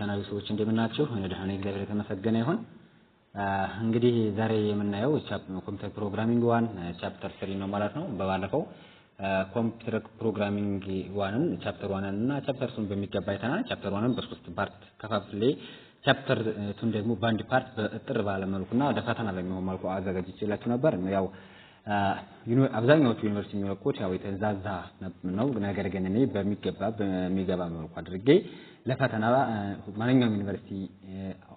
የቻናሉ ሰዎች እንደምናችሁ ደህና እግዚአብሔር የተመሰገነ ይሁን። እንግዲህ ዛሬ የምናየው ኮምፒውተር ፕሮግራሚንግ 1 ቻፕተር 3 ነው ማለት ነው። በባለፈው ኮምፒውተር ፕሮግራሚንግ 1ን ቻፕተር 1 እና ቻፕተር 2ን በሚገባ አይተናል። ቻፕተር 1ን በሶስት ፓርት ከፋፍሌ ቻፕተር 2ን ደግሞ በአንድ ፓርት በእጥር ባለ መልኩና ለፈተና በሚሆን መልኩ አዘጋጅቼላችሁ ነበር። ያው አብዛኛዎቹ ዩኒቨርሲቲ የሚወቁት ያው የተዛዛ ነው። ነገር ግን እኔ በሚገባ መልኩ አድርጌ ለፈተና ማንኛውም ዩኒቨርሲቲ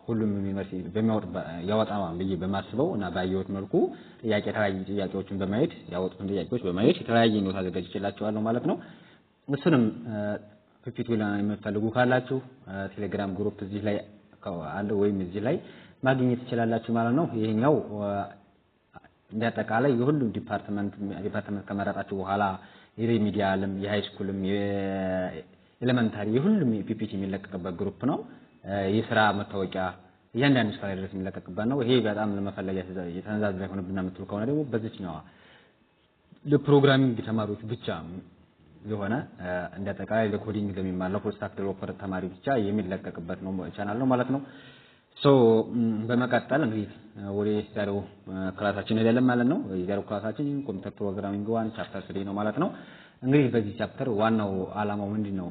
ሁሉም ዩኒቨርሲቲ ያወጣው ብዬ በማስበው እና ባየሁት መልኩ ጥያቄዎችን በማየት ያወጡትን ጥያቄዎች በማየት የተለያየ ኖት አዘጋጅቼላችኋለሁ ማለት ነው። እሱንም ፒፒቲ ላይ የምትፈልጉ ካላችሁ ቴሌግራም ግሩፕ እዚህ ላይ አለ ወይም እዚህ ላይ ማግኘት ትችላላችሁ ማለት ነው። ይሄኛው እንደተቃላይ የሁሉም ዲፓርትመንት ከመረጣችሁ በኋላ የሪሚዲያልም የሃይስኩልም የኤሌመንታሪ የሁሉም ፒፒቲ የሚለቀቅበት ግሩፕ ነው። የሥራ መታወቂያ እያንዳንዱ ስራ ላይ ድረስ የሚለቀቅበት ነው። ይሄ በጣም ለመፈለግ የተነዛዘ ይሆንብና የምትሉ ከሆነ ደግሞ በዚህኛው ለፕሮግራሚንግ ተማሪዎች ብቻ የሆነ እንደተቃላይ ለኮዲንግ ለሚማለው ፉል ስታክ ዴቨሎፐር ተማሪ ብቻ የሚለቀቅበት ነው ቻናል ነው ማለት ነው። በመቀጠል እንግዲህ ወደ ዛሬው ክላሳችን ሄደን ማለት ነው። የዛሬው ክላሳችን ኮምፒውተር ፕሮግራሚንግ 1 ቻፕተር 3 ነው ማለት ነው። እንግዲህ በዚህ ቻፕተር ዋናው ዓላማው ምንድነው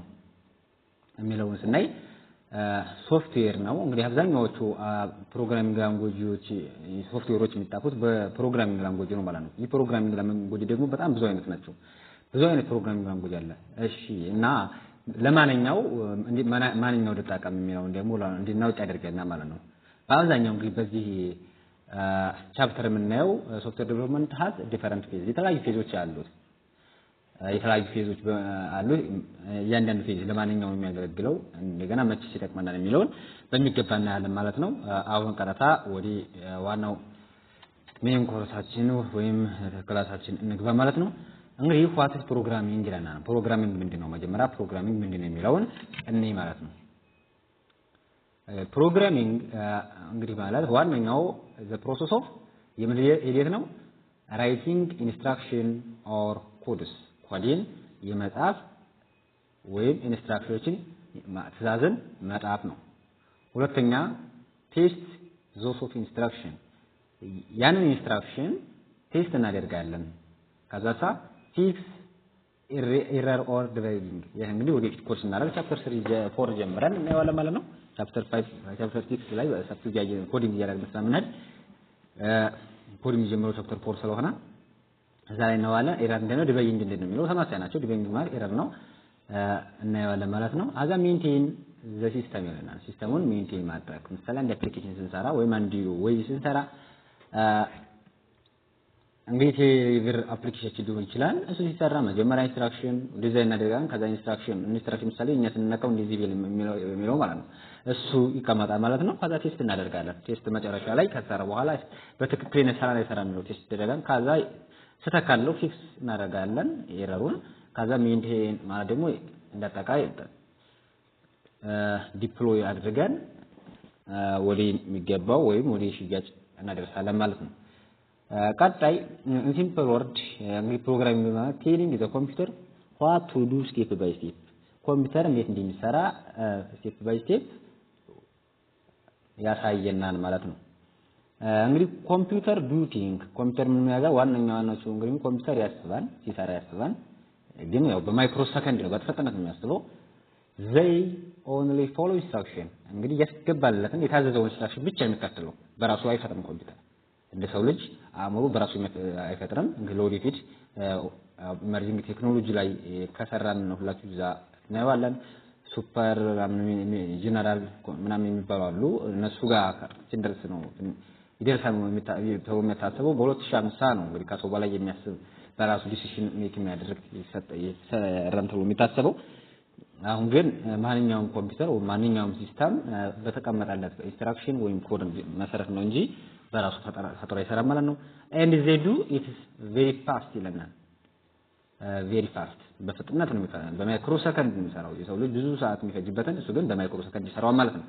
የሚለውን ስናይ ሶፍትዌር ነው። እንግዲህ አብዛኛዎቹ ፕሮግራሚንግ ላንጉዌጆች ሶፍትዌሮች የሚጣፉት በፕሮግራሚንግ ላንጉዌጅ ነው ማለት ነው። ይህ ፕሮግራሚንግ ላንጉዌጅ ደግሞ በጣም ብዙ አይነት ናቸው። ብዙ አይነት ፕሮግራሚንግ ላንጉዌጅ አለ። እሺ እና ለማንኛው ልጠቀም የሚለው ደግሞ እንድናውቅ ያደርገናል ማለት ነው። በአብዛኛው እንግዲህ በዚህ ቻፕተር የምናየው ሶፍትዌር ዴቨሎፕመንት ሃዝ ዲፈረንት ፌዝ የተለያዩ ፌዞች አሉት። እያንዳንዱ ፌዝ ለማንኛውም የሚያገለግለው እንደገና መቼ ሲጠቅመናል የሚለውን በሚገባ እናያለን ማለት ነው። አሁን ቀጥታ ወደ ዋናው ሜን ኮርሳችን ወይም ክላሳችን እንግባ ማለት ነው። እንግዲህ ዋት ኢዝ ፕሮግራሚንግ ይለናል። ፕሮግራሚንግ ምንድነው? መጀመሪያ ፕሮግራሚንግ ምንድነው የሚለውን እንይ ማለት ነው። ፕሮግራሚንግ እንግዲህ ማለት ዋናው the process of የምንሄድ ነው writing instruction or codes ኮድን የመጻፍ ወይም ኢንስትራክሽኖችን ትእዛዝን መጻፍ ነው። ሁለተኛ ቴስት those of instruction ያንን ኢንስትራክሽን ቴስት እናደርጋለን። ከዛሳ ፊክስ ኤረር ኦር ዲበጊንግ ይሄ እንግዲህ ወደፊት ኮርስ እናደርግ ቻፕተር 4 ጀምረን እናየዋለን ማለት ነው። ቻፕተር 5 ቻፕተር 6 ላይ ሰፊ ኮዲንግ እያደረግን ስለምንሄድ ኮዲንግ ጀምሮ ቻፕተር 4 ስለሆነ እዛ ላይ ነው አለ ኤረር እንደሆነ ዲበጊንግ እንደሆነ የሚለው ተማሳይ ናቸው። ዲበጊንግ ማለት ኤረር ነው እናየዋለን ማለት ነው። አዛ ሜንቴን ዘ ሲስተም ይለናል። ሲስተሙን ሜንቴን ማድረግ ምሳሌ አንድ አፕሊኬሽን ስንሰራ ወይም አንድ ወይ ስንሰራ እንግዲህ የቪር አፕሊኬሽን ሊሆን ይችላል። እሱ ሲሰራ መጀመሪያ ኢንስትራክሽን ዲዛይን እናደርጋለን። ከዛ ኢንስትራክሽን ምሳሌ እኛ ስንነካው እንደዚህ የሚለው ማለት ነው እሱ ይቀመጣል ማለት ነው። ከዛ ቴስት እናደርጋለን። ቴስት መጨረሻ ላይ ከሰራ በኋላ በትክክል ሰራ ነው ቴስት ይደረጋል። ከዛ ስተካለው ፊክስ እናደርጋለን ኤረሩን። ከዛ ሜንቴን ማለት ደግሞ እንደተቃይ ዲፕሎይ አድርገን ወደ የሚገባው ወይም ወደ ሽያጭ እናደርሳለን ማለት ነው። ቀጣይ ሲምፕል ወርድ እንግዲህ ፕሮግራሚንግ ማለት ቴሊንግ ዘ ኮምፒውተር what to do step by step ኮምፒውተር እንዴት እንደሚሰራ ስቴፕ ባይ ስቴፕ ያሳየናል ማለት ነው። እንግዲህ ኮምፒውተር ዱቲንግ ኮምፒውተር ምን ያደርጋል? ዋናው ነው እንግዲህ ኮምፒውተር ያስባል ሲሰራ ያስባል፣ ግን ያው በማይክሮ ሰከንድ ነው በፍጥነት ነው የሚያስበው። they only follow instruction እንግዲህ ያስገባለትን የታዘዘውን ኢንስትራክሽን ብቻ የሚከተለው በራሱ አይፈጥርም ኮምፒውተር እንደ ሰው ልጅ አእምሮ በራሱ አይፈጥርም። እንግዲህ ለወደፊት ኢመርጂንግ ቴክኖሎጂ ላይ ከሰራን ነው ሁላችሁ እዛ እናየዋለን። ሱፐር ጀነራል ምናምን የሚባሉ አሉ። እነሱ ጋር ሲደርስ ነው ይደርሳል ተብሎ የሚታሰበው በ2050 ነው። እንግዲህ ከሰው በላይ የሚያስብ በራሱ ዲሲሽን ሜክ የሚያደርግ ይሰራል ተብሎ የሚታሰበው። አሁን ግን ማንኛውም ኮምፒውተር ወይ ማንኛውም ሲስተም በተቀመጠለት ኢንስትራክሽን ወይም ኮድ መሰረት ነው እንጂ በራሱ ፈጥሮ ይሰራል ማለት ነው። and they do it is very fast ይለናል። very fast በፍጥነት ነው የሚሰራው። በማይክሮ ሰከንድ ነው የሚሰራው። የሰው ልጅ ብዙ ሰዓት የሚፈጅበትን እሱ ግን በማይክሮ ሰከንድ ይሰራዋል ማለት ነው።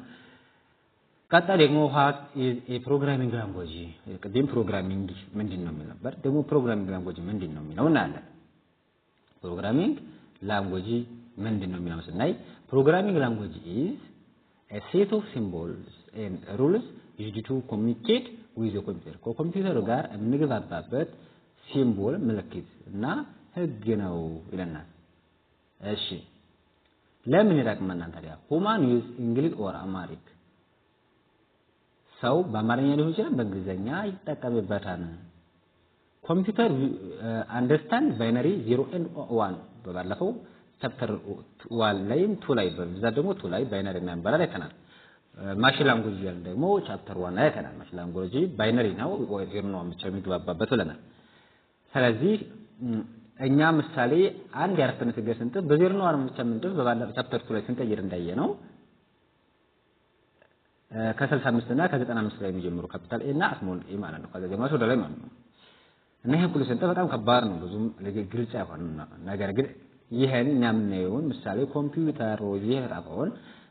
ቀጣይ ደግሞ what is a programming language ቅድም ፕሮግራሚንግ ምንድነው የሚል ነበር። ደግሞ ፕሮግራሚንግ ላንጉዌጅ ምንድነው የሚለው እናያለን። ፕሮግራሚንግ ላንጉዌጅ ምንድነው የሚለው ስናይ ፕሮግራሚንግ ላንጉዌጅ is a set of symbols and rules used to communicate with the computer ከኮምፒውተሩ ጋር እንግባባበት ሲምቦል ምልክት እና ህግ ነው ይለናል እሺ ለምን ይጠቅመናል ታዲያ human use English or Amharic ሰው በአማርኛ ሊሆን ይችላል በእንግሊዘኛ ይጠቀምበታል ኮምፒውተር understand binary 0 and 1 በባለፈው ቻፕተር 1 ላይ 2 ላይ በዛ ደግሞ 2 ላይ ባይነሪ ነበር አይተናል ማሽን ላንጉዌጅ ያለ ደግሞ ቻፕተር 1 ላይ አይተናል ማሽን ላንጉዌጅ ባይነሪ ነው ወይ ዜሮ ነው ብቻ የሚግባባበት ብለናል ስለዚህ እኛ ምሳሌ አንድ ያረፈነት ገሰንተ በዜሮ ነው አርም ብቻ ምንድን በባለፈው ቻፕተር 2 ላይ ስንቀይር እንዳየነው ከ65 እና ከ95 ላይ የሚጀምሩ ካፒታል ኤ እና ስሞል ኤ ማለት ነው ከዛ ጀምሮ ወደ ላይ ማለት ነው እና ይሄ ሁሉ ስንት በጣም ከባድ ነው ብዙም ግልጽ አይሆንም ነገር ግን ይሄን እናምነውን ምሳሌ ኮምፒውተር ወይ የራቀውን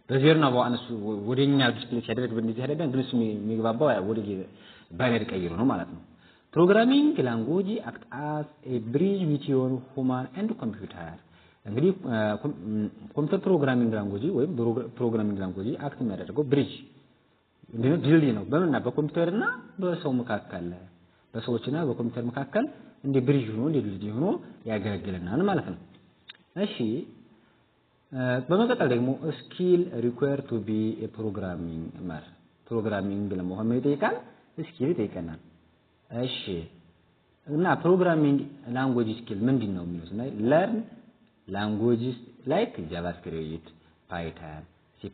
በዜርና በአንሱ ወደኛ ዲስፕሌይ ሲያደርግ በእንደዚህ አይደለም ግን እሱ የሚግባባው ወደ ባይነሪ ቀይሩ ነው ማለት ነው ፕሮግራሚንግ ላንጉዌጅ አክት አስ ኤ ብሪጅ ቢትዊን ሁማን ኤንድ ኮምፒውተር እንግዲህ ኮምፒውተር ፕሮግራሚንግ ላንጉዌጅ ወይ ፕሮግራሚንግ ላንጉዌጅ አክት የሚያደርገው ብሪጅ እንደው ድልድይ ነው በመና በኮምፒውተርና በሰው መካከል በሰዎችና በኮምፒውተር መካከል እንደ ብሪጅ ሆኖ እንደ ድልድይ ሆኖ ያገለግለናል ማለት ነው እሺ በመቀጠል ደግሞ ስኪል ሪኳየር ቱ ቢ ኤ ፕሮግራሚንግ ለመሆን ይጠይቃል ስኪል ይጠይቀናል እሺ እና ፕሮግራሚንግ ላንጉዌጅ ስኪል ምንድነው የሚሉት ላይ ለርን ላንጉዌጅስ ላይክ ጃቫስክሪፕት ፓይተን C++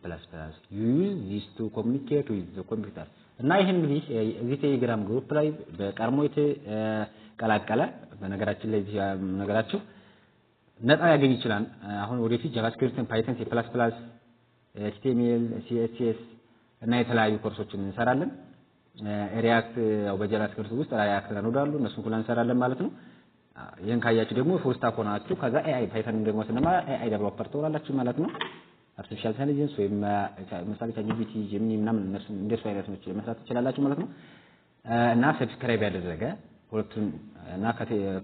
use this to communicate with the computer እና ይሄን እንግዲህ እዚህ ቴሌግራም ግሩፕ ላይ በቀርሞ የተቀላቀለ በነገራችን ላይ ነገራችሁ ነፃ ያገኝ ይችላል አሁን ወደፊት ጃቫስክሪፕትን ፓይተን C++ HTML CSS እና የተለያዩ ኮርሶችን እንሰራለን ሪያክት ያው በጃቫስክሪፕት ውስጥ ሪያክት አኖዳሉ እነሱን ሁሉ እንሰራለን ማለት ነው ይሄን ካያችሁ ደግሞ ፉል ስታክ ሆናችሁ ከዛ AI ፓይተን ደግሞ ስንማ AI ዴቨሎፐር ትሆናላችሁ ማለት ነው artificial intelligence ወይ ምሳሌ ChatGPT Gemini ምናምን እነሱ እንደሱ አይነት ነው መስራት ትችላላችሁ ማለት ነው እና ሰብስክራይብ ያደረገ ሁለቱን እና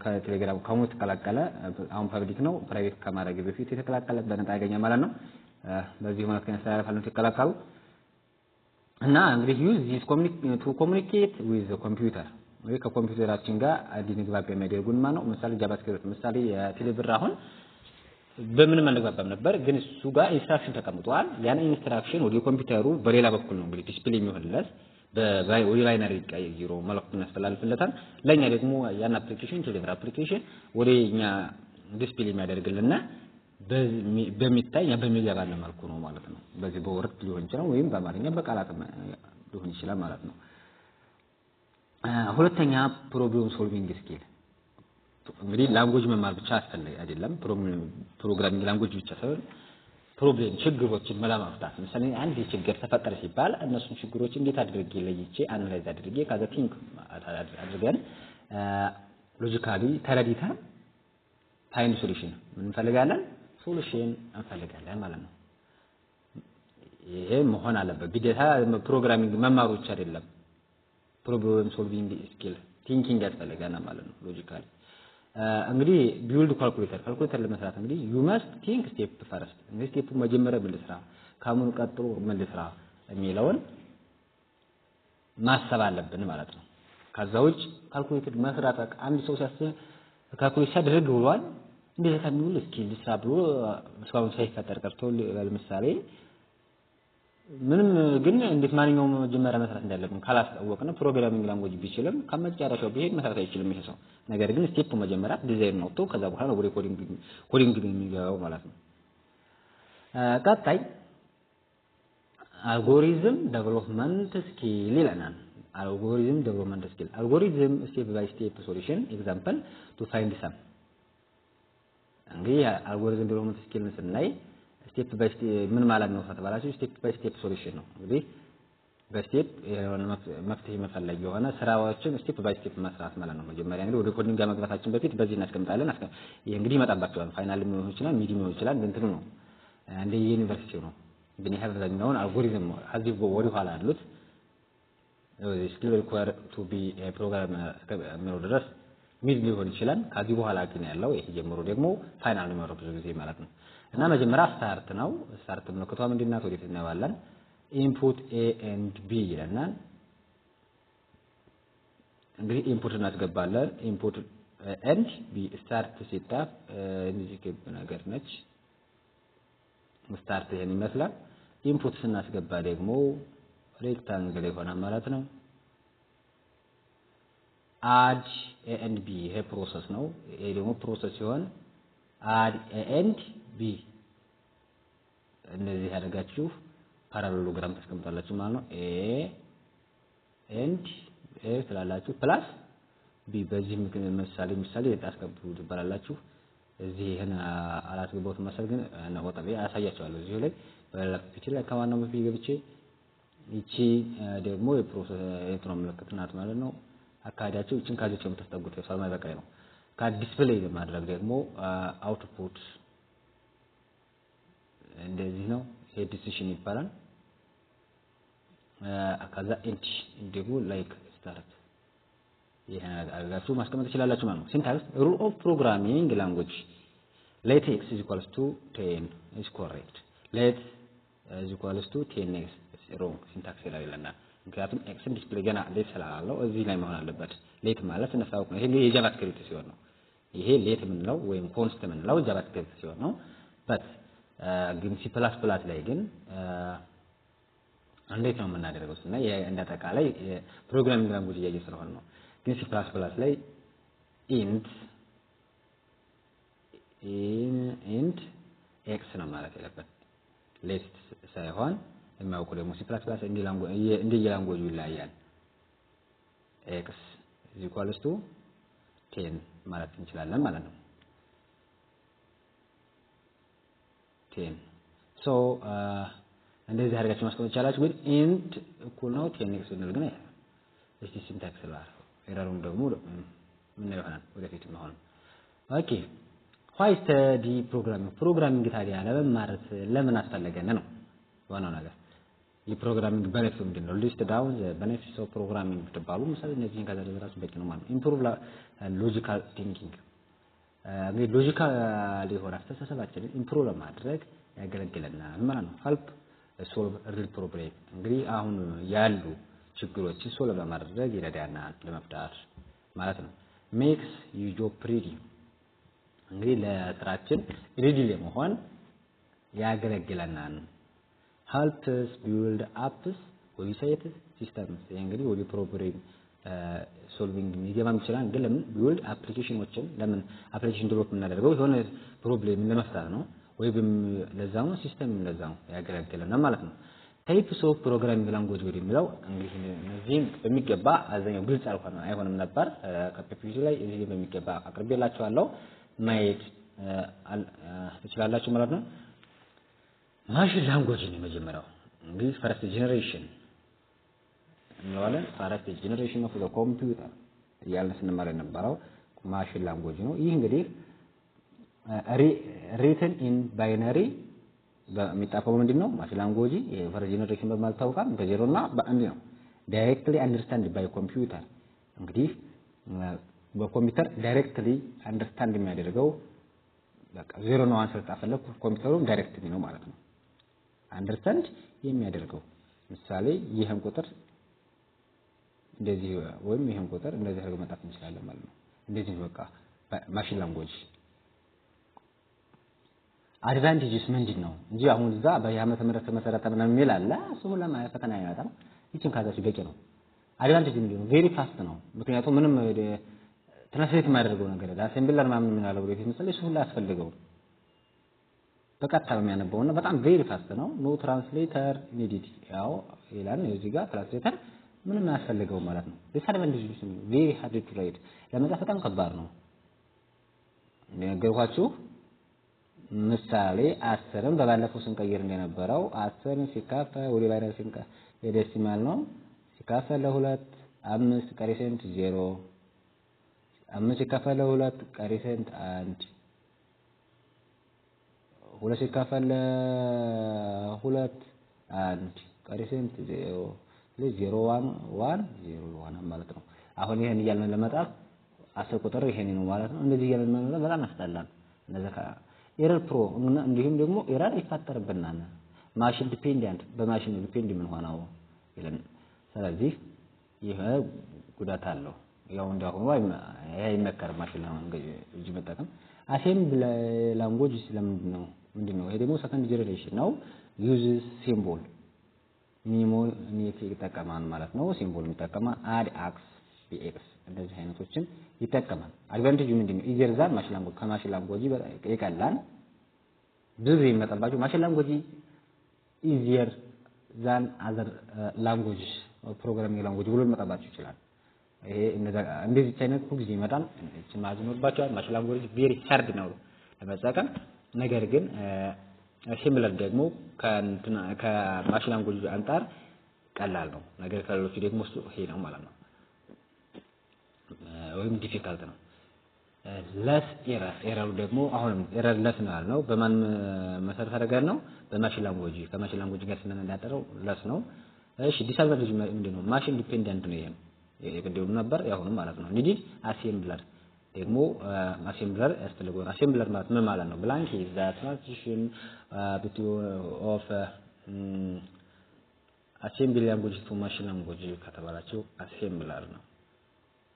ከቴሌግራም ኮሙት ተቀላቀለ አሁን ፐብሊክ ነው ፕራይቬት ከማድረግ በፊት የተቀላቀለ በነጣ ያገኛል ማለት ነው በዚህ ማለት ከነሳራፋሉ ተቀላቀሉ እና እንግዲህ use this communicate with the computer ወይ ከኮምፒውተራችን ጋር እንድንግባባ የሚያደርጉን ማለት ነው ምሳሌ ጃቫስክሪፕት ምሳሌ ቴሌብር አሁን በምን ማንግባባም ነበር ግን እሱ ጋር ኢንስትራክሽን ተቀምጧል ያን ኢንስትራክሽን ወደ ኮምፒውተሩ በሌላ በኩል ነው እንግዲህ ዲስፕሌይ የሚሆንለት በባይነሪ ቀይሮ መልእክቱን ያስተላልፍለታል ለኛ ደግሞ ያን አፕሊኬሽን ቴሌግራም አፕሊኬሽን ወደኛ ዲስፕሌይ የሚያደርግልና በሚታይ በሚገባን መልኩ ነው ማለት ነው በዚህ በወርድ ሊሆን ይችላል ወይም በአማርኛ በቃላት ሊሆን ይችላል ማለት ነው ሁለተኛ ፕሮብሌም ሶልቪንግ ስኪል እንግዲህ ላንጉዌጅ መማር ብቻ አስፈልግ አይደለም ፕሮግራሚንግ ላንጉዌጅ ብቻ ሳይሆን ፕሮብሌም ችግሮችን መፍታት ለምሳሌ አንድ ችግር ተፈጠረ ሲባል እነሱን ችግሮች እንዴት አድርጌ ለይቼ አናላይዝ አድርጌ ካዛ ቲንክ አድርገን ሎጂካሊ ተረዲተን ፋይንድ ሶሉሽን እንፈልጋለን ሶሉሽን እንፈልጋለን ማለት ነው ይሄ መሆን አለበት ግዴታ ፕሮግራሚንግ መማር ብቻ አይደለም ፕሮብሌም ሶልቪንግ ስኪል ቲንኪንግ ያስፈልጋል ማለት ነው ሎጂካሊ እንግዲህ ቢውልድ ካልኩሌተር ለመስራት እንግዲህ you must think step first እንግዲህ ስቴፕ መጀመሪያ ምን ልስራ ካሙን ቀጥሎ ምን ልስራ የሚለውን ማሰብ አለብን ማለት ነው ከዛውጭ ካልኩሌተር መስራት አንድ ሰው ሲያስብ ካልኩሌት ሲያደርግ ብሏል እንደዚህ ከሚውል ስኪል ልስራ ብሎ እስካሁን ሳይፈጠር ቀርቶ ለምሳሌ ምንም ግን እንዴት ማንኛውም መጀመሪያ መስራት እንዳለብን ካላስታወቅን ፕሮግራሚንግ ላንጉዌጅ ቢችልም ከመጨረሻው ቢሄድ መስራት አይችልም ይሄ ሰው ነገር ግን ስቴፕ መጀመሪያ ዲዛይን ነው ከዛ በኋላ ወደ ኮዲንግ የሚገባው ማለት ነው ቀጣይ አልጎሪዝም ዴቨሎፕመንት ስኪል ይለናል አልጎሪዝም ዴቨሎፕመንት ስኪል አልጎሪዝም ስቴፕ ባይ ስቴፕ ሶሉሽን ኤግዛምፕል ቱ ፋይንድ ሰም እንግዲህ አልጎሪዝም ዴቨሎፕመንት ስኪል ስናይ ስቴፕ ባይ ስቴፕ ምን ማለት ነው ከተባላችሁ ስቴፕ ባይ ስቴፕ ሶሉሽን ነው እንግዲህ በስቴፕ መፍትሄ መፈለግ የሆነ ስራዎችን ስቴፕ ባይ ስቴፕ መስራት ማለት ነው መጀመሪያ እንግዲህ ወደ ኮዲንግ ጋር መግባታችን በፊት በዚህ እናስቀምጣለን ይሄ እንግዲህ ይመጣባቸዋል ፋይናል ሊሆን ይችላል ሚዲም ሊሆን ይችላል እንትኑ ነው እንደ ዩኒቨርሲቲው ነው ግን ይሄ በዛኛውን አልጎሪዝም አዚፍ ወደ ኋላ አሉት ስኪል ሪኳየር ቱ ቢ ኤ ፕሮግራመር ነው ድረስ ሚድ ሊሆን ይችላል ከዚህ በኋላ ግን ያለው ይሄ ጀምሮ ደግሞ ፋይናል ነው ብዙ ጊዜ ማለት ነው እና መጀመሪያ ስታርት ነው ስታርት ምልክቷ ምንድነው ወዴት እናያለን input a and b ይለናል እንግዲህ ኢንፑት እናስገባለን ኢንፑት and b start ሲጣፍ እንደዚህ ግብ ነገር ነች ስታርት ይሄን ይመስላል ኢንፑት ስናስገባ ደግሞ ሬክታንግል ይሆናል ማለት ነው add a and b ይሄ ፕሮሰስ ነው ይሄ ደግሞ ፕሮሰስ ሲሆን add a and b እንደዚህ ያደርጋችሁ ፓራሌሎግራም ተስቀምጣላችሁ ማለት ነው a and a ስላላችሁ ፕላስ b በዚህ ምሳሌ የታስቀምጡ ትባላላችሁ እዚህ ይሄን አራት ግቦት መሰል ግን ወጣቤ አሳያችኋለሁ እዚህ ላይ በላክቲክ ላይ ከማናው በፊት ገብቼ ይቺ ደግሞ የፕሮሰስ የትሮም ምልክት ናት ማለት ነው አካዳችሁ እቺን ካዚቸው የምትጠጉት ሰማይ በቀይ ነው ከዲስፕሌይ ለማድረግ ደግሞ አውትፑት እንደዚህ ነው ይሄ ዲሲሽን ይባላል ከዛ ኢንት ደግሞ ላይክ ስታርት ይሄን አድርጋችሁ ማስቀመጥ ትችላላችሁ ማለት ነው ሲንታክስ rule of programming language let x is equals to 10 is correct let is equals to 10x is wrong syntax ይላልና ምክንያቱም x ዲስፕሌይ ገና ሌት ስላላለው እዚህ ላይ መሆን አለበት ሌት ማለት እንደታውቁ ነው ይሄ የጃቫስክሪፕት ሲሆን ነው ይሄ ሌት ምንለው ወይም ኮንስት ምንለው ጃቫስክሪፕት ሲሆን ነው but ግን C++ ላይ ግን እንዴት ነው የምናደርገው እና እንደ አጠቃላይ ፕሮግራሚንግ ላንጉዌጅ እያየ ስለሆነ ነው ግን C++ ላይ int x ነው ማለት ያለበት ሌት ሳይሆን የሚያውቁ ደግሞ C++ እንደ ላንጉዌጁ ይለያያል x is equals to 10 ማለት እንችላለን ማለት ነው 10 so እንደዚህ አድርጋችሁ ማስቀመጥ ይቻላል ግን int እኩል ነው 10x እንል ግን እስቲ ሲንታክስ ላይ ኤረሩን ደግሞ ምን ይሆናል ወደፊት ነው ኦኬ why study programming ታዲያ ለምን አስፈለገን ነው ዋናው ነገር የፕሮግራሚንግ ቤኔፊት ምንድነው ሊስት ዳውን ዘ ቤኔፊትስ ኦፍ ፕሮግራሚንግ ተባሉ ምሳሌ እነዚህን ካደረጋችሁ በቂ ነው ማለት ነው ኢምፕሩቭ ሎጂካል ቲንኪንግ እንግዲህ ሎጂካል የሆነ አስተሳሰባችንን ኢምፕሩቭ ለማድረግ ያገለግለናል ማለት ነው help solve real problem እንግዲህ አሁን ያሉ ችግሮችን ሶልቭ ለማድረግ ይረዳናል ለመፍታት ማለት ነው makes you job ready እንግዲህ ለስራችን ሬዲ ለመሆን ያገለግለናል helps build apps website systems እንግዲህ ወደ ፕሮግራም ሶልቪንግ የሚገባም ይችላል ግን ለምን build applicationዎችን ለምን application develop እናደርገው የሆነ ፕሮብሌም ለመፍታት ነው ወይም ለዛው ሲስተም ለዛው ያገለግለናል ማለት ነው types of programming language የሚለው እንግዲህ እነዚህ በሚገባ አዘኛው ግልጽ አይሆንም ነበር ከፒፒቲ ላይ እዚህ በሚገባ አቅርቤላችኋለሁ ማየት ትችላላችሁ ማለት ነው ማሽን ላንጉዌጅ ነው መጀመሪያው እንግዲህ ፈርስት ጄነሬሽን እንለዋለን ፈርስት ጄነሬሽን ኦፍ ዘ ኮምፒውተር ያለን ስንማር የነበረው ማሽን ላንጉዌጅ ነው ይህ እንግዲህ written in binary በሚጣፈው ምንድነው ማሽን ላንጉዌጅ የፈርስት ጄነሬሽን በማለት ታውቃል በዜሮና በአንድ ነው directly understand by computer እንግዲህ በኮምፒውተር ዳይሬክትሊ አንደርስታንድ የሚያደርገው በቃ ዜሮ ነው አንሰር ታፈለኩ ኮምፒውተሩም ዳይሬክትሊ ነው ማለት ነው አንደርስታንድ የሚያደርገው ምሳሌ ይሄን ቁጥር እንደዚህ ወይም ይሄን ቁጥር እንደዚህ አድርገን መጣፍ እንችላለን ማለት ነው እንደዚህ በቃ ማሽን ላንጉዌጅ አድቫንቴጅስ ምንድነው እንጂ አሁን እዛ በየአመተ ምህረት መሰረተ ምናምን የሚል አለ እሱ ለማያ ፈተና ያወጣው ይችን ካዛች በቂ ነው አድቫንቴጅ ምንድነው ቬሪ ፋስት ነው ምክንያቱም ምንም ትራንስሌት ማድረገው ነገር አሴምብለር ማምን ምን አለው ወደፊት መሰለኝ እሱ ሁሉ ያስፈልገው በቀጥታ የሚያነበውና በጣም ቬሪ ፋስት ነው ኖ ትራንስሌተር ኒድድ ያው ይላል እዚህ ጋር ትራንስሌተር ምንም ያስፈልገው ማለት ነው ዲስአድቫንቴጅ ቬሪ ሃርድ ቱ ራይት ለመጻፍ በጣም ከባድ ነው ነገርኳችሁ ምሳሌ 10ን በባለፈው ስንቀይር እንደነበረው 10ን ሲካፈል ወደ ባይነሪ ሲንቀየር የዴሲማል ነው ሲካፈል ለ2 5 ቀሪ ሴንት 0 5 ሲካፈል ለ2 ቀሪ ሴንት 1 2 ሲካፈል ለ2 1 ቀሪ ሴንት 0 ለ0 1 1 0 1 ማለት ነው አሁን ይሄን እያልን ለመጣፍ 10 ቁጥር ይሄን ነው ማለት ነው እንደዚህ እያልን ለመጣፍ በጣም ያስጠላል እንደዛ ኤረር ፕሮ እንዲሁም ደግሞ ኤረር ይፈጠርብናል ማሽን ዲፔንደንት በማሽን ዲፔንድ ምን ሆነው ይላል ስለዚህ ይሄ ጉዳት አለው ያው እንዳሁኑ አይመከርም ማሽን ላንጉዌጅ መጠቀም አሴምብል ላንጉዌጅ ስለምንድነው ምንድነው ይሄ ደግሞ ሰከንድ ጀነሬሽን ነው ዩዝስ ሲምቦል ኒሞኒክ ይጠቀማል ማለት ነው ሲምቦል ይጠቀማል አድ አክስ ቢኤክስ እንደዚህ አይነቶችን ይጠቀማል አድቫንቴጁ ምንድነው ኢዘር ዛን ማሽን ላንጉዌጅ ከማሽን ላንጉዌጅ ይቀላል ብዙ ይመጣባችሁ ማሽን ላንጉዌጅ ኢዚየር ዛን አዘር ላንጉዌጅ ፕሮግራሚንግ ላንጉዌጅ ብሎ መጣባችሁ ይችላል ይሄ እንደዚህ አይነት ሁሉ ይመጣል እቺ ማዝኖርባችኋል ማሽን ላንጉዌጅ ቬሪ ሃርድ ነው ለመጠቀም ነገር ግን ሲሚላር ደግሞ ከማሽን ላንጉዌጅ አንፃር ቀላል ነው ነገር ከሌሎች ደግሞ ይሄ ነው ማለት ነው ወይም ዲፊካልት ነው ለስ ኤረር ደግሞ አሁንም ኤረር ለስ ነው ያልነው በማን መሰረት አደረገ ነው በማሽን ላንጉዌጅ ከማሽን ላንጉዌጅ ጋር ስንነዳደረው ለስ ነው እሺ ዲስአድቫንቴጅ ምንድነው ማሽን ዲፔንደንት ነው የቅድሙ ነበር ያሁን ማለት ነው እንግዲህ አሴምብለር ደግሞ አሴምብለር ያስፈልገው አሴምብለር ማለት ምን ማለት ነው ብላንክ ኢዝ ዘ ትራንዚሽን between of assembly language to machine language ከተባላችሁ አሴምብለር ነው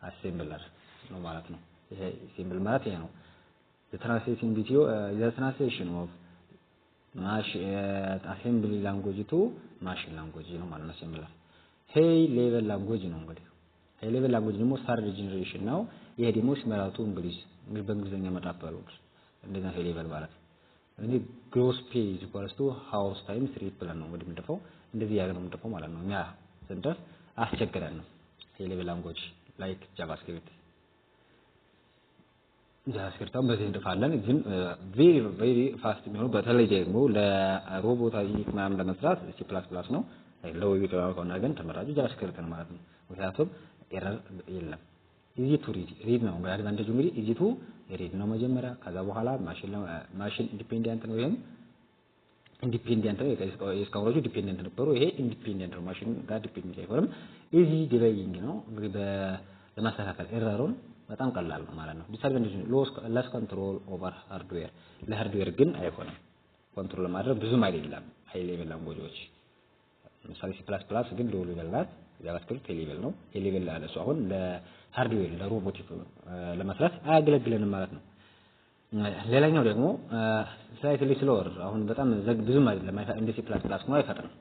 አሴምብለር ነው ማለት ነው ይሄ ሲምብል ማለት ይሄ ነው the translation of assembly language to machine language ነው ማለት ነው አሴምብለር high level language ነው እንግዲህ high level language ደግሞ third generation ነው ይሄ ደግሞ ሲመራቱ እንግሊዝ በእንግሊዘኛ መጣጣሉት እንደዛ high level ማለት እንግዲህ gross pay is equals to house times 3 ብለን ነው እንግዲህ የምንደፋው እንደዚህ ያገ ነው የምንደፋው ማለት ነው እኛ ስንደፍ አስቸግረን ነው high level language like javascript ጃቫስክሪፕቱን በዚህ እንደፋለን ግን ቬሪ ፋስት የሚሆነው በተለይ ደግሞ ለሮቦታዊ ምናምን ለመስራት C++ ነው ለዌብ ዴቨሎፐር ግን ተመራጩ ጃቫስክሪፕት ነው ማለት ነው ምክንያቱም ኤረር የለም ኢዚ ቱ ሪድ ነው አድቫንቴጁ እንግዲህ ኢዚ ቱ ሪድ ነው መጀመሪያ ከዛ በኋላ ማሽን ኢንዲፔንደንት ነው ይሄም ኢንዲፔንደንት ነው የስካውሮቹ ዲፔንደንት ነበሩ ይሄ ኢንዲፔንደንት ነው ማሽን ጋር ዲፔንደንት አይሆንም ኢዚ ዲበይንግ ነው እንግዲህ ለማስተካከል ኤረሩን በጣም ቀላል ነው ማለት ነው ዲስአድቫንቴጅ ለስ ኮንትሮል ኦቨር ሃርድዌር ለሃርድዌር ግን አይሆንም ኮንትሮል ለማድረግ ብዙም አይደለም ሃይ ሌቨል ላንጉዌጆች ለምሳሌ C++ ግን ሎው ሌቨል ናት ጃቫስክሪፕት ሃይ ሌቨል ነው ሃይ ሌቨል ለሱ አሁን ለሃርድዌር ለሮቦቲክ ለመስራት አያገለግለንም ማለት ነው ሌላኛው ደግሞ ስላይትሊ ስሎወር አሁን በጣም ብዙም አይደለም እንደ C++ ነው አይፈጥንም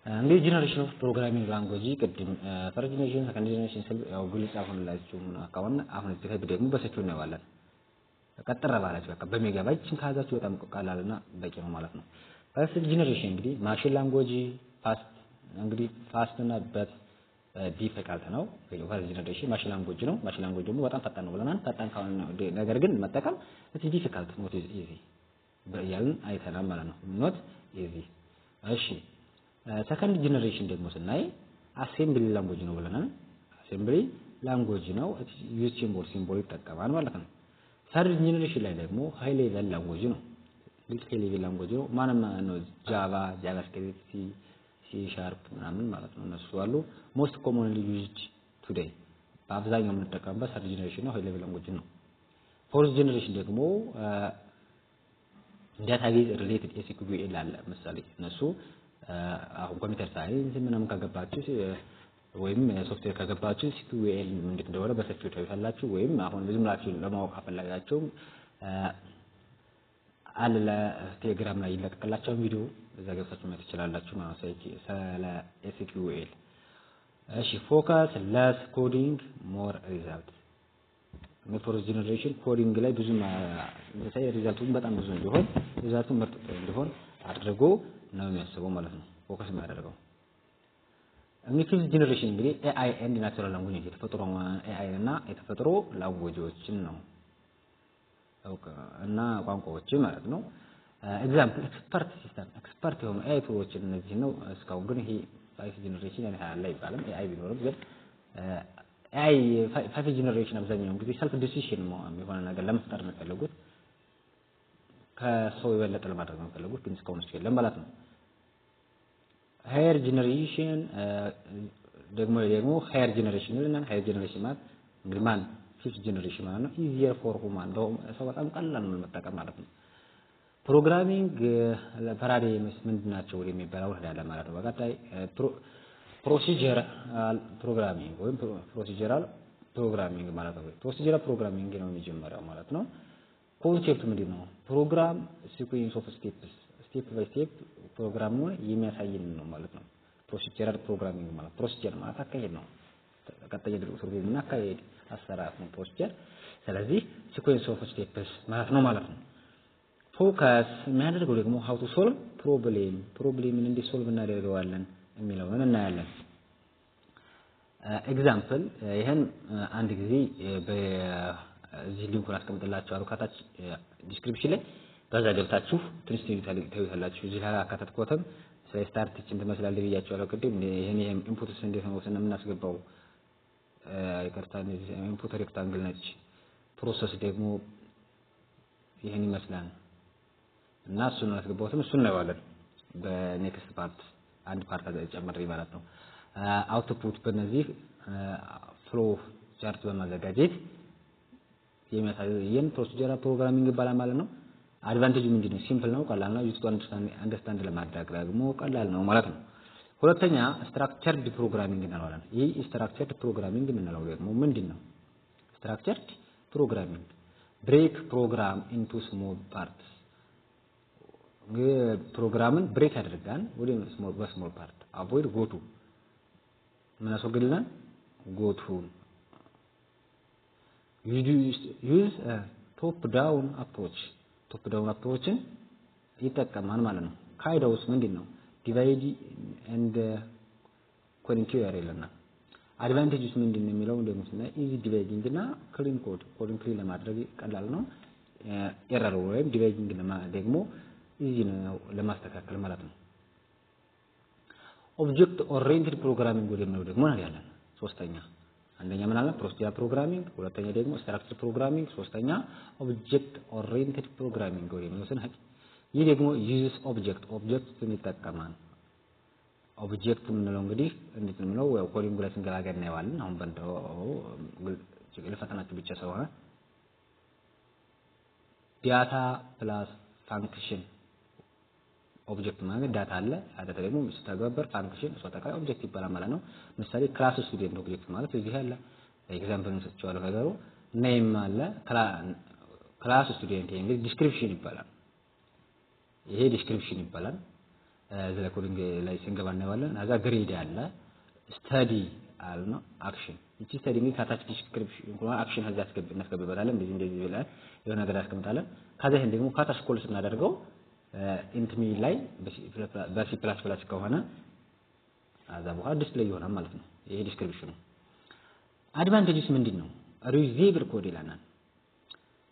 እንግዲህ ጀነሬሽን ኦፍ ፕሮግራሚንግ ላንጉዌጅ ቅድም ፈርስት ጀነሬሽን ሰከንድ ጀነሬሽን ስል ያው ግልጽ አሁንላችሁ አሁን እዚህ ላይ ደግሞ በሰፊው እናያለን ቀጥራ ባላችሁ በቃ በሜጋባይት ካዛችሁ በጣም ቀላልና በቂ ነው ማለት ነው ፈርስት ጀነሬሽን እንግዲህ ማሽን ላንጉዌጅ ፋስት እና በት ዲፊካልት ነው ፈርስት ጀነሬሽን ማሽን ላንጉዌጅ ነው ማሽን ላንጉዌጅ ደግሞ በጣም ፈጣን ነው ብለናል ፈጣን ካሁን ነገር ግን መጠቀም it's difficult not easy በያልን አይተናል ማለት ነው not easy እሺ ሰከንድ ጀነሬሽን ደግሞ ስናይ አሴምብሊ ላንጉዌጅ ነው ብለናል አሴምብሊ ላንጉዌጅ ነው ዩዝ ሲምቦል ይጠቀማል ማለት ነው ሰርድ ጀነሬሽን ላይ ደግሞ ሃይ ሌቨል ላንጉዌጅ ነው ሃይ ሌቨል ላንጉዌጅ ነው ማንም ነው ጃቫ ጃቫስክሪፕት ሲ ሻርፕ ምናምን ማለት ነው እነሱ አሉ ሞስት ኮመንሊ ዩዝድ ቱዴይ በአብዛኛው የምንጠቀምበት ሰርድ ጀነሬሽን ነው ሃይ ሌቨል ላንጉዌጅ ነው ፎርዝ ጀነሬሽን ደግሞ ዳታቤዝ ሪሌትድ ኤስኪዩኤል አለ ምሳሌ እነሱ አሁን ኮምፒውተር ሳይንስ ምናምን ካገባችሁ ወይም ሶፍትዌር ካገባችሁ SQL ምንድን እንደሆነ በሰፊው ታዩታላችሁ ወይም አሁን ብዙም ላችሁ ለማወቅ አፈላጋችሁ አለ ቴሌግራም ላይ ይለቀቅላችሁ ቪዲዮ እዛ ገብታችሁ ማየት ትችላላችሁ ማለት ነው ስለ SQL እሺ ፎከስ ለስ ኮዲንግ ሞር ሪዛልት ሜትሮስ ጀነሬሽን ኮዲንግ ላይ ብዙ ለሳይ ሪዛልቱን በጣም ብዙ እንዲሆን ሪዛልቱን ምርጥ እንዲሆን አድርጎ ነው የሚያስበው ማለት ነው ፎከስ የሚያደርገው እንግዲህ ጀነሬሽን እንግዲህ AI and natural language የተፈጥሮ AI እና የተፈጥሮ ላንጉዌጆችን ነው እና ቋንቋዎች ማለት ነው ኤግዛምፕል ኤክስፐርት የሆኑ AI ቱሎችን እነዚህ ነው እስካሁን ግን ይሄ ፋይቭ ጀነሬሽን ያኔ ላይ ይባላል AI ቢኖርም ግን AI ፋይቭ ጀነሬሽን አብዛኛው እንግዲህ ሰልፍ ዲሲሽን የሆነ ነገር ለመፍጠር ነው የሚፈልጉት ከሰው የበለጠ ለማድረግ ነው የሚፈልጉት ግን እስካሁን እሱ የለም ማለት ነው ሃየር ጀነሬሽን ደግሞ ሃየር ጀነሬሽን እና ሃየር ጀነሬሽን ማለት እንግዲህ ፊፍት ጀነሬሽን ማለት ነው ኢዚየር ፎር ሁማን ሰው በጣም ቀላል ነው መጠቀም ማለት ነው ፕሮግራሚንግ ፓራዳይምስ ምንድናቸው የሚባለው ወዳለ ማለት ነው በቀጣይ ፕሮሲጀራል ፕሮግራሚንግ ወይም ፕሮሲጀራል ፕሮግራሚንግ ማለት ነው ፕሮሲጀራል ፕሮግራሚንግ ነው የሚጀምረው ማለት ነው ኮንሴፕት ምንድነው ፕሮግራም ሲኩዌንስ ኦፍ ስቴፕስ ስቴፕ ባይ ስቴፕ ፕሮግራሙን የሚያሳይን ነው ማለት ነው ፕሮሲጀራል ፕሮግራሚንግ ማለት ፕሮሲጀር ማለት አካሄድ ነው ቀጣይ ትርጉሙና አካሄድ አሰራር ነው ፕሮሲጀር ስለዚህ ሲኩዌንስ ኦፍ ስቴፕስ ማለት ነው ፎከስ የሚያደርገው ደግሞ how to solve ፕሮብሌምን እንዴት ሶልቭ እናደርገዋለን የሚለውን እናያለን ኤግዛምፕል ይሄን አንድ ጊዜ በዚህ ሊንኩን አስቀምጥላችኋለሁ ከታች ዲስክሪፕሽን ላይ በዛ ገብታችሁ ትንሽ ታዩታላችሁ እዚህ ላይ አካተትኩትም ስለ ስታርት ቲችን ተመስላል ብያችኋለሁ ቅድም ይሄን ኢንፑትስ እንዴት ነው የምናስገባው ይቅርታ ኢንፑት ሬክታንግል ነች ፕሮሰስ ደግሞ ይሄን ይመስላል እና እሱን አስገባውትም እሱን ነው ያለው በኔክስት ፓርት አንድ ፓርት ጨምሬ ማለት ነው አውትፑት በእነዚህ ፍሎ ቻርት በማዘጋጀት የሚያሳየን ፕሮሲጀራል ፕሮግራሚንግ ይባላል ማለት ነው አድቫንቴጁ ምንድነው ሲምፕል ነው ቀላል ነው ዩዝ ቱ አንደርስታንድ ለማድረግ ደግሞ ቀላል ነው ማለት ነው ሁለተኛ ስትራክቸርድ ፕሮግራሚንግ እንለዋለን ይህ ስትራክቸርድ ፕሮግራሚንግ የምንለው ደግሞ ምንድነው ስትራክቸርድ ፕሮግራሚንግ ብሬክ ፕሮግራም ኢንቱ ስሞል ፓርትስ ፕሮግራምን ብሬክ ያደርጋል ወደ ስሞል ፓርት አቮይድ ጎቱ ምን አስወግድልናል ጎቱ ዩዝ ቶፕ ዳውን አፕሮችን ይጠቀማል ማለት ነው ካይዳውስ ምንድነው ዲቫይድ ኤንድ ኮንቲኒዩር ይለናል አድቫንቴጅስ ምንድነው የሚለው ደግሞ ስናይ ኢዚ ዲቫይዲንግ እና ክሊን ኮድን ክሊን ለማድረግ ቀላል ነው ኤረር ወይም ዲቫይዲንግ ደግሞ ኢዚ ነው ለማስተካከል ማለት ነው ኦብጀክት ኦሪየንትድ ፕሮግራሚንግ ወደሚለው ደግሞ ያለን ሶስተኛ አንደኛ ምን አለ ፕሮሲጀራል ፕሮግራሚንግ ሁለተኛ ደግሞ ስትራክቸር ፕሮግራሚንግ ሶስተኛ ኦብጀክት ኦሪየንትድ ፕሮግራሚንግ ወደሚለው ስንሄድ ይህ ደግሞ ዩዝስ ኦብጀክት ይጠቀማል ኦብጀክት ምንለው እንግዲህ እንዴት ነው ያው ኮዲንግ ላይ ስንገላገል ነው ያዋልን አሁን በእንደው ለፈተናችሁ ብቻ ስለሆነ ዳታ ፕላስ ፋንክሽን ኦብጀክት ማለት ዳታ አለ ዳታ ደግሞ ሲተገበር ፋንክሽን ሶታካ ኦብጀክት ይባላል ማለት ነው ምሳሌ ክላስ ስቱደንት ኦብጀክት ማለት እዚህ አለ ኤግዛምፕል እንሰጥቻለሁ ነገሩ ኔም አለ ክላስ ስቱደንት እንግዲህ ዲስክሪፕሽን ይባላል ይሄ ዲስክሪፕሽን ይባላል ዘለ ኮዲንግ ላይ ስንገባ እናያለን አዛ ግሬድ አለ ስታዲ አለ አክሽን እቺ ስታዲ እንግዲህ ካታች ዲስክሪፕሽን እንኳን አክሽን ሀዛ እናስገባበታለን እንደዚህ ይላል የሆነ ነገር ያስቀምጣለን ከዛ ይሄን ደግሞ ካታች ኮል ስናደርገው ኢንትሚ ላይ በሲ ፕላስ ፕላስ ከሆነ አዛ በኋላ ዲስፕሌይ ይሆናል ማለት ነው ይሄ ዲስክሪፕሽኑ አድቫንቴጅስ ምንድነው ሪዩዘብል ኮድ ይላናል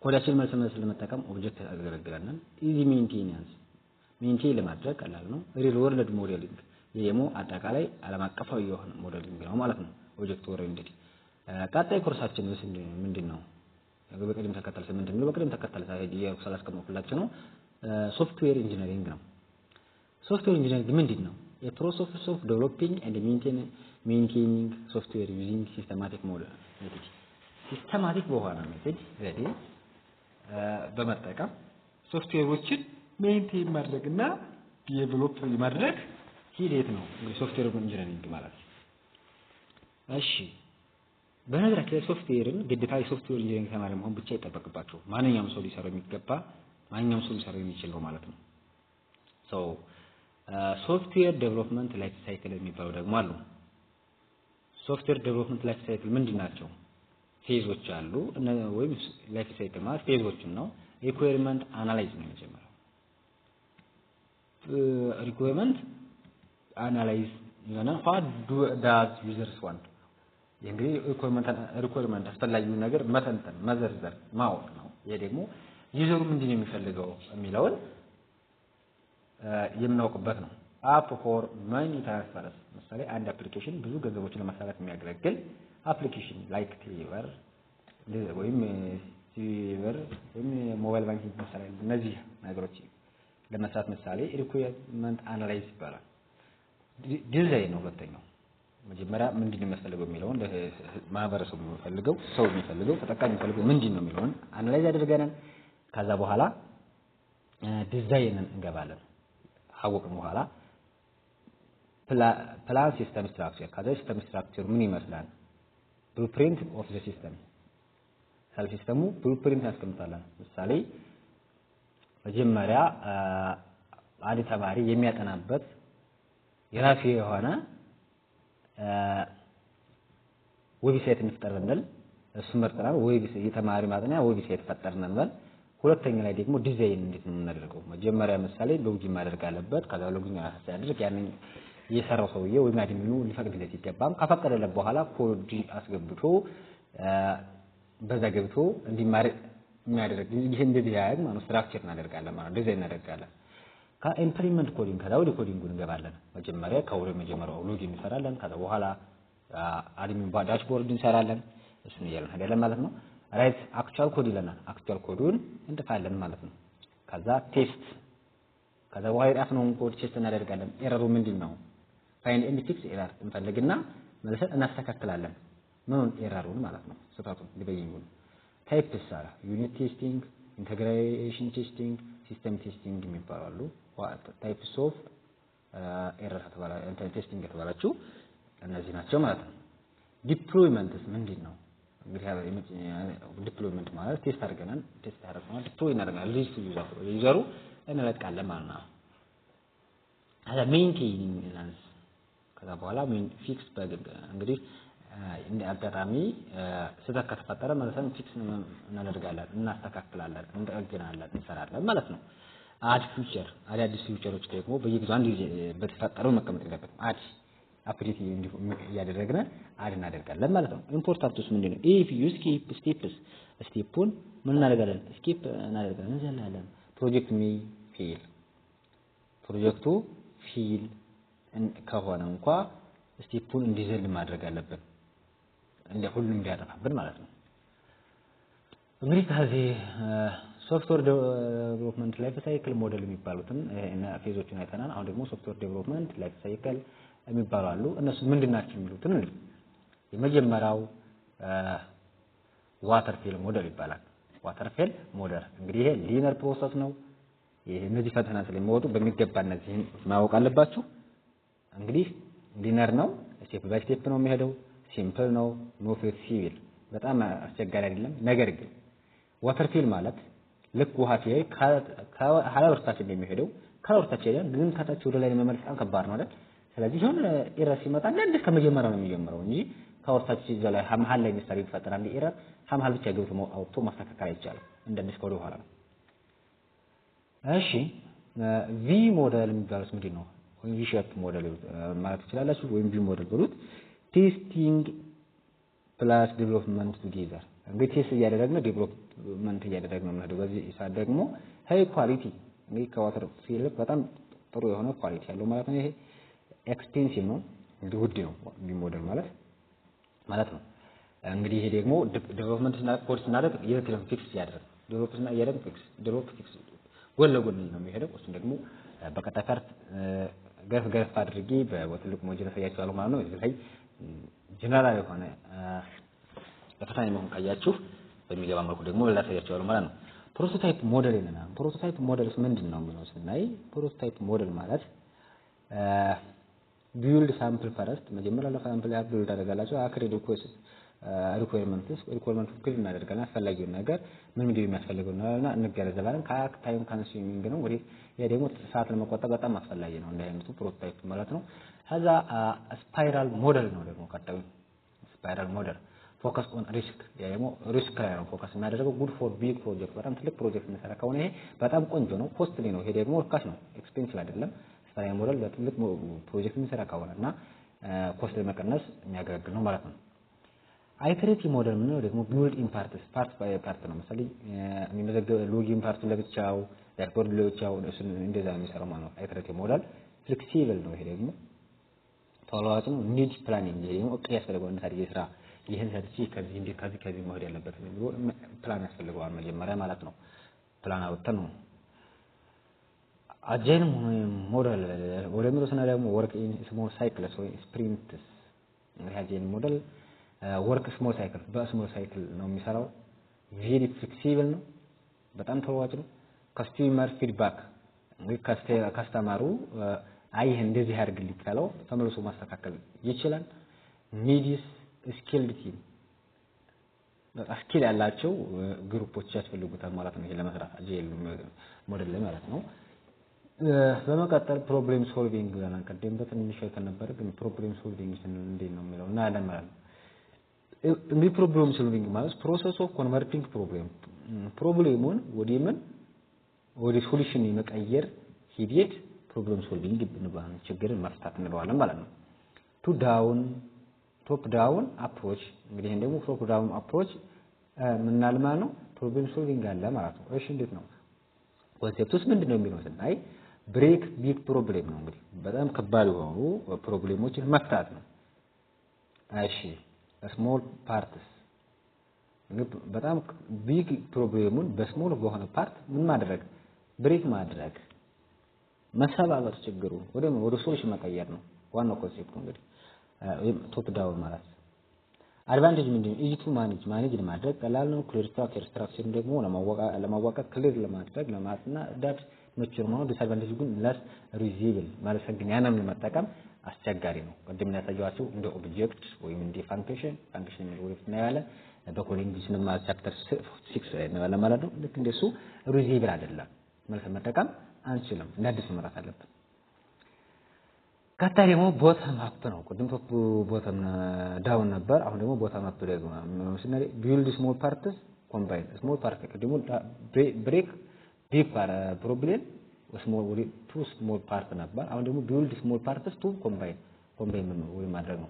ኮዳችን መልሰ ለመጠቀም ኦብጀክት ያገለግላናል ኢዚ ሜንቴን ለማድረግ ቀላል ነው ሪል ወርልድ ሞዴሊንግ የሞ አጠቃላይ ዓለም አቀፋዊ የሆነ ሞዴሊንግ ነው ማለት ነው ኦብጀክት ኦሪየንትድ ቀጣይ ኮርሳችን ምንድነው በቅደም ተከተል ምንድነው በቅደም ተከተል የኩሳል አስቀምጥላችሁ ነው ሶፍትዌር ኢንጂነሪንግ ነው ሶፍትዌር ኢንጂነሪንግ ምንድነው የፕሮሰስ ኦፍ ዴቨሎፒንግ ኤንድ ሜንቴኒንግ ሶፍትዌር ዩዚንግ ሲስተማቲክ ሜተድ ሲስተማቲክ በሆነ ሜተድ ዘዴ በመጠቀም ሶፍትዌሮችን ሜንቴን ማድረግና ዴቨሎፕ ማድረግ ሂደት ነው እንግዲህ ሶፍትዌር ኢንጂነሪንግ ማለት እሺ በነገራችን ላይ ሶፍትዌርን ግዴታ የሶፍትዌር ኢንጂነሪንግ ተማሪ መሆን ብቻ ይጠበቅባችሁ ማንኛውም ሰው ሊሰራው የሚገባ ማንኛውም ሰው ሊሰራው የሚችል ነው ማለት ነው ሶፍትዌር ዴቨሎፕመንት ላይፍ ሳይክል የሚባለው ደግሞ አሉ ሶፍትዌር ዴቨሎፕመንት ላይፍ ሳይክል ምንድናቸው ፌዞች አሉ ወይም ላይፍ ሳይክል ማለት ፌዞችን ነው ሪኳየርመንት አናላይዝ ነው የሚጀምረው ሪኳየርመንት አናላይዝ የሆነ what does users want እንግዲህ ሪኳየርመንት አስፈላጊው ነገር መተንተን መዘርዘር ማወቅ ነው ይሄ ደግሞ ዩዘሩ ምንድነው የሚፈልገው የሚለውን የምናውቅበት ነው አፕ ፎር ማኒ ትራንስፈርስ ምሳሌ አንድ አፕሊኬሽን ብዙ ገንዘቦችን ለማስተላለፍ የሚያገለግል አፕሊኬሽን ላይክ ቴሌብር ወይም ሲቨር ወይም ሞባይል ባንኪንግ ምሳሌ እነዚህ ነገሮች ለመስራት ምሳሌ ሪኳየርመንት አናላይዝ ይባላል ዲዛይን ነው ሁለተኛው መጀመሪያ ምንድነው የሚፈልገው የሚለውን ማህበረሰቡ የሚፈልገው ሰው የሚፈልገው ተጠቃሚ የሚፈልገው ምንድነው የሚለውን አናላይዝ አድርገናል ከዛ በኋላ ዲዛይንን እንገባለን አወቅን በኋላ ፕላን ሲስተም ስትራክቸር ከዛ ሲስተም ስትራክቸር ምን ይመስላል blueprint of the system ሳል ሲስተሙ blueprint ያስቀምጣለን ምሳሌ መጀመሪያ አንድ ተማሪ የሚያጠናበት የራሱ የሆነ ዌብሳይት እንፍጠር ብንል እሱ መርጠናል ዌብሳይት የተማሪ ማጥናያ ዌብሳይት ፈጠርን እንበል ሁለተኛ ላይ ደግሞ ዲዛይን እንዴት ነው የምናደርገው መጀመሪያ ምሳሌ ሎጊን ማድረግ አለበት ከዛ ሎጊን ያደርግ ያንን የሰራው ሰውዬ ወይ ማድሚኑ ሊፈቅድለት ይገባል ከፈቀደለት በኋላ ኮድ አስገብቶ በዛ ገብቶ እንዲማር የሚያደርግ ይሄ እንደዚህ ያያግ ማለት ስትራክቸር እናደርጋለን ማለት ዲዛይን እናደርጋለን ከኢምፕሊመንት ኮዲንግ ከዛ ወደ ኮዲንጉ እንገባለን መጀመሪያ ከወደ መጀመሪያው ሎጊን እንሰራለን ከዛ በኋላ አድሚን ዳሽቦርድ እንሰራለን እሱን ይያለን አይደለም ማለት ነው ራይት አክቹዋል ኮድ ይለናል አክቹዋል ኮዱን እንጥፋለን ማለት ነው ከዛ ቴስት ከዛ በኋላ የጻፍነውን ኮድ ቴስት እናደርጋለን ኤረሩ ምንድነው ፋይንድ ኤንድ ፊክስ ኤረር እንፈልግና መልሰን እናስተካክላለን ምኑን ኤረሩን ማለት ነው ስህተቱን ሊበይኙን ታይፕስ አለ ዩኒት ቴስቲንግ ኢንተግሬሽን ቴስቲንግ ሲስተም ቴስቲንግ የሚባሉ ታይፕስ ኦፍ ኤረር ተባለ ቴስቲንግ ተባላችሁ እነዚህ ናቸው ማለት ነው ዲፕሎይመንትስ ምንድነው እንግዲህ ዲፕሎይመንት ማለት ቴስት አድርገናል ቴስት አድርገናል ዲፕሎይ እናደርጋለን ሪሊዝ ዩዘሩ እንለቃለን ማለት ነው አዛ ሜንቴናንስ ከዛ በኋላ ሜን ፊክስ እንግዲህ እንደ አጋጣሚ ስህተት ከተፈጠረ ማለት ፊክስ እናደርጋለን እናስተካክላለን እንጠግናለን እንሰራለን ማለት ነው አድ ፊቸር አዳዲስ ፊቸሮች ደግሞ በየጊዜው አንድ በተፈጠረው መቀመጥ የለበትም አድ አፕዴት ያደረግና አድ እናደርጋለን ማለት ነው ኢምፖርታንቱስ ምንድነው ኢፍ ዩ ስኪፕ ስቴፑን ምን እናደርጋለን ስኪፕ እናደርጋለን እንዘላለን ፕሮጀክት ሜ ፌል ፕሮጀክቱ ፊል ከሆነ እንኳን ስቴፑን እንዲዘል ማድረግ አለብን እንደ ሁሉም እንዲያጠፋብን ማለት ነው እንግዲህ ከዚህ ሶፍትዌር ዴቨሎፕመንት ላይፍ ሳይክል ሞዴል የሚባሉትን እና ፌዞችን አይተናል አሁን ደግሞ ሶፍትዌር ዴቨሎፕመንት ላይፍ ሳይክል የሚባሉ አሉ እነሱ ምንድናቸው የሚሉትን የመጀመሪያው ዋተርፌል ሞዴል ይባላል ዋተርፌል ሞዴል እንግዲህ ይሄ ሊነር ፕሮሰስ ነው ይሄ እነዚህ ፈተና ስለሚወጡ በሚገባ እነዚህን ማወቅ አለባችሁ እንግዲህ ሊነር ነው ስቴፕ ባይ ስቴፕ ነው የሚሄደው ሲምፕል ነው ኖ ፍሌክሲብል በጣም አስቸጋሪ አይደለም ነገር ግን ዋተርፌል ማለት ልክ ውሃ ሲያይ ከሀላወርታች እንደሚሄደው ከሀላወርታች ያለ ግን ከታች ወደ ላይ መመለስ በጣም ከባድ ነው አይደል ስለዚህ ሆነ ኤረር ሲመጣ እንደ ከመጀመሪያው ነው የሚጀምረው እንጂ ከወርታች ላይ መሀል ላይ ሚስተር ይፈጠራል እንደ ኤረር መሀል ብቻ ገብቶ አውጥቶ ማስተካከል አይቻልም እንደዚህ ከወደ ኋላ ነው እሺ ቪ ሞዴል የሚባለው ምንድነው ወይ ቪ ሼፕ ሞዴል ማለት ትችላላችሁ ወይም ቪ ሞዴል ብሉት ቴስቲንግ ፕላስ ዴቨሎፕመንት ቱጌዘር እንግዲህ ቴስት እያደረግን ዴቨሎፕመንት እያደረግን ነው ማለት በዚህ ኢሳ ደግሞ ሃይ ኳሊቲ እንግዲህ ከዋተር ፊል በጣም ጥሩ የሆነ ኳሊቲ ያለው ማለት ነው ይሄ ኤክስፔንሲቭ ነው እንግዲህ ውድ ነው ቪ ሞዴል ማለት ነው እንግዲህ ይሄ ደግሞ ዴቨሎፕመንት እና ኮርስ እናደርግ የቴክኒክ ፊክስ ያደርግ ዴቨሎፕመንት እና ያደርግ ፊክስ ጎን ለጎን ነው የሚሄደው እሱ ደግሞ በቀጣይ ፓርት ገርፍ አድርጌ በትልቁ ሞጁል ያሳያችኋለሁ ማለት ነው እዚህ ላይ ጀነራል የሆነ ለፈታኝ መሆን ካያችሁ በሚገባ መልኩ ደግሞ ላሳያችኋለሁ ማለት ነው ፕሮቶታይፕ ሞዴል እና ፕሮቶታይፕ ሞዴልስ ምንድነው የሚለው ስናይ ፕሮቶታይፕ ሞዴል ማለት ቢልድ ሳምፕል ፈርስት መጀመሪያ ለሳምፕል ቢልድ አደረጋላችሁ አክሬ ሪኳየርመንትስ ክሊር እናደርጋለን አስፈላጊውን ነገር ምን የሚያስፈልገው ነውና እንገረዘባለን ታይም ኮንሱሚንግ ነው ወዲህ ያ ደግሞ ሰዓት ለመቆጠብ በጣም አስፈላጊ ነው እንደ አይነቱ ፕሮቶታይፕ ማለት ነው ከዛ ስፓይራል ሞዴል ነው ደግሞ ቀጣዩ ስፓይራል ሞዴል ፎከስ ኦን ሪስክ ያ ደግሞ ሪስክ ላይ ነው ፎከስ የሚያደርገው ጉድ ፎር ቢግ ፕሮጀክት በጣም ትልቅ ፕሮጀክት እንሰራ ከሆነ ይሄ በጣም ቆንጆ ነው ኮስትሊ ነው ይሄ ደግሞ ርካሽ ነው ኤክስፔንሲቭ አይደለም ስፓይራል ሞዴል በትልቅ ፕሮጀክት እንሰራ ከሆነና ኮስት ለመቀነስ የሚያገለግል ነው ማለት ነው አይተሬቲቭ ሞዴል ነው ደግሞ ቢልድ ኢን ፓርት ባይ ፓርት ነው ማለት የሚመዘገብ ሎጊን ፓርት ለብቻው ዳሽቦርድ ለብቻው እንደዛ ነው የሚሰራው ማለት ነው አይተሬቲቭ ሞዴል ፍሌክሲብል ነው ይሄ ደግሞ ተዋዋጭ ነው ኒድ ፕላኒንግ ይሄ ደግሞ እቅድ ያስፈልገው እንታዲያ የስራ ይሄን ሰርቺ ከዚህ እንደ ከዚህ መሄድ ያለበት ነው ፕላን ያስፈልገዋል መጀመሪያ ማለት ነው ፕላን አውጥተን ነው አጃይል ሞዴል ወደ ምሮስና ደግሞ ወርክ ኢን ስሞል ሳይክልስ ወይ ስፕሪንትስ እንግዲህ አጃይል ሞዴል ወርክ ስሞል ሳይክል በስሞል ሳይክል ነው የሚሰራው ቬሪ ፍሌክሲብል ነው በጣም ተዋዋጭ ነው ከስተመር ፊድባክ እንግዲህ ከስተመሩ አይ እንደዚህ ያርግልኝ ካለው ተመልሶ ማስተካከል ይችላል ኒድስ ስኪልድ ቲም በቃ ስኪል ያላቸው ግሩፖች ያስፈልጉታል ማለት ነው ይሄ ለመስራት አጂል ሞዴል ላይ ማለት ነው በመቀጠል ፕሮብሌም ሶልቪንግ ብለን ቀደም በትንሽ የተነበረ ግን ፕሮብሌም ሶልቪንግ እንዴት ነው የሚለው እና ያለን ማለት ነው እንግዲህ ፕሮብሌም ሶልቪንግ ማለት ፕሮሰስ ኦፍ ኮንቨርቲንግ ፕሮብሌሙን ወደ ሶሉሽን የመቀየር ሂደት ፕሮብሌም ሶልቪንግ ይባላል ችግርን መፍታት እንለዋለን ማለት ነው ቶፕ ዳውን አፕሮች እንግዲህ እንደሞ ቶፕ ዳውን አፕሮች ምናልማ ነው ፕሮብሌም ሶልቪንግ አለ ማለት ነው እሺ እንዴት ነው ኮንሴፕቱስ ምንድነው የሚለው ስናይ ብሬክ ቢግ ፕሮብሌም ነው እንግዲህ በጣም ከባድ የሆኑ ፕሮብሌሞችን መፍታት ነው እሺ ስሞል ፓርትስ በጣም ቢግ ፕሮብሌሙን በስሞል በሆነ ፓርት ምን ማድረግ ብሬክ ማድረግ መሰባበር ችግሩ ወደ ሶሉሽን መቀየር ነው ዋናው ኮንሴፕቱ እንግዲህ ቶፕ ዳውን ማለት አድቫንቴጅ ምንድነው ኢዚ ቱ ማኔጅ ለማድረግ ቀላል ነው ክሊር ስትራክቸር ደግሞ ለማዋቀር ክሊር ለማድረግ ለማጥና ዳት መቼም ነው ዲስአድቫንቴጅ ግን ለስ ሪዚብል ማለት ግን ያንን ለመጠቀም አስቸጋሪ ነው ቅድም ያሳየዋችሁ እንደ ኦብጀክት ወይም እንደ ፋንክሽን ወይም ያለ በኮዲንግ ሲነማ ቻፕተር 6 ላይ ነው ማለት ነው ልክ እንደሱ ሪዚብል አይደለም ማለት መጠቀም አንችልም ለአዲስ መራት አለበት ቀጣይ ደግሞ ቦተም አፕ ነው ቅድም ቶፕ ቦተም ዳውን ነበር አሁን ደግሞ ቦተም አፕ ደግሞ ስናይ ቢልድ ስሞል ፓርትስ ኮምባይን ስሞል ፓርት ቅድም ብሬክ ቢግ ፕሮብሌም ቱ ስሞል ፓርት ነበር አሁን ደግሞ ቢልድ ስሞል ፓርትስ ቱ ኮምባይን ወይ ማድረግ ነው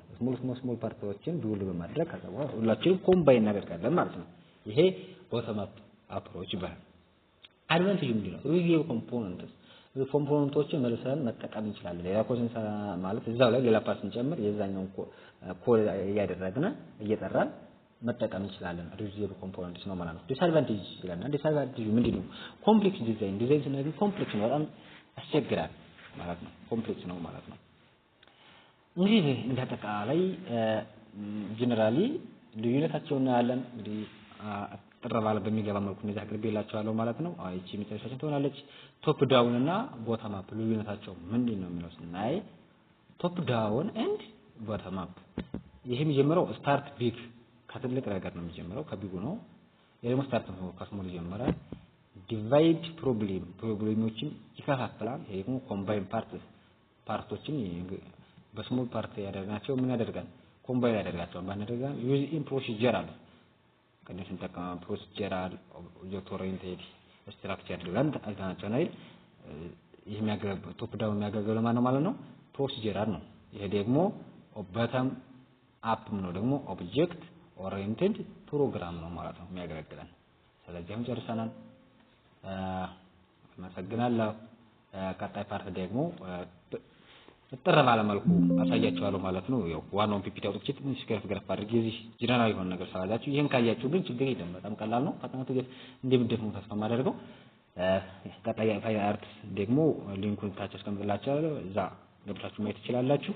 ስሞል ፓርቶችን ቢልድ በማድረግ ከዛው ሁላችንም ኮምባይን እናደርጋለን ማለት ነው ይሄ ቦተም አፕ አፕሮች ይባላል አድቫንቴጅ ምንድነው ሪቪው ኮምፖነንቶችን መልሰን መጠቀም እንችላለን ሌላ ኮንሰንስ ማለት እዛው ላይ ሌላ ፓርት እንጨምር የዛኛው ኮድ ያደረግና እየጠራን መጠቀም እንችላለን ሪቪው ኮምፖነንትስ ነው ማለት ነው ዲስአድቫንቴጅ ይላልና ዲስአድቫንቴጅ ምንድነው ኮምፕሌክስ ዲዛይን ስናደርግ ኮምፕሌክስ ነው በጣም አስቸግራል ማለት ነው ኮምፕሌክስ ነው ማለት ነው እንግዲህ እንደተቃላይ ጀነራሊ ልዩነታቸውን ያለን እንግዲህ ተረባለ በሚገባ መልኩ እንደዛ አቅርቤላችኋለሁ ማለት ነው አይቺ መጨረሻችን ትሆናለች ቶፕ ዳውን እና ቦተም አፕ ልዩነታቸው ምንድነው የሚለው ስናይ ቶፕ ዳውን ኤንድ ቦተም አፕ ይሄ የሚጀምረው ስታርት ቢግ ከትልቅ ነገር ነው የሚጀምረው ከቢጉ ነው የደሞ ስታርት ነው ከስሞል ይጀምራል ዲቫይድ ፕሮብሌሞችን ይከፋፍላል ይሄ ደግሞ ኮምባይን ፓርቶችን በስሞል ፓርት ያደርጋቸው ምን ያደርጋል ኮምባይን ያደርጋቸው ባነደርጋን ዩዝ ኢን ፕሮሲጀራል ከነዚህ ተቀማ ፕሮሲጀራል ኦብጀክት ኦሪየንቴድ ስትራክቸር ዲዛይን አልተናቸናል ይሄ የሚያገለግለው ቶፕ ዳውን የሚያገለግለው ማለት ነው ፕሮሲጀራል ነው ይሄ ደግሞ ቦተም አፕ ነው ደግሞ ኦብጀክት ኦሪየንቴድ ፕሮግራም ነው ማለት ነው የሚያገለግለን ስለዚህ ጨርሰናል አመሰግናለሁ ቀጣይ ፓርት ደግሞ ተጠረባለ መልኩ አሳያችኋለሁ ማለት ነው ያው ዋናው ፒፒቲ አውጥቼ ትንሽ ገረፍ አድርጌ እዚህ ጀነራል የሆነ ነገር ሳላችሁ ይሄን ካያችሁ ግን ችግር የለም በጣም ቀላል ነው ፈተናው እንደምትደፍኑ ተስፋ ማደርገው ቀጣይ ፋይል አርት ደግሞ ሊንኩን ታች አስቀምጥላችኋለሁ እዛ ገብታችሁ ማየት ትችላላችሁ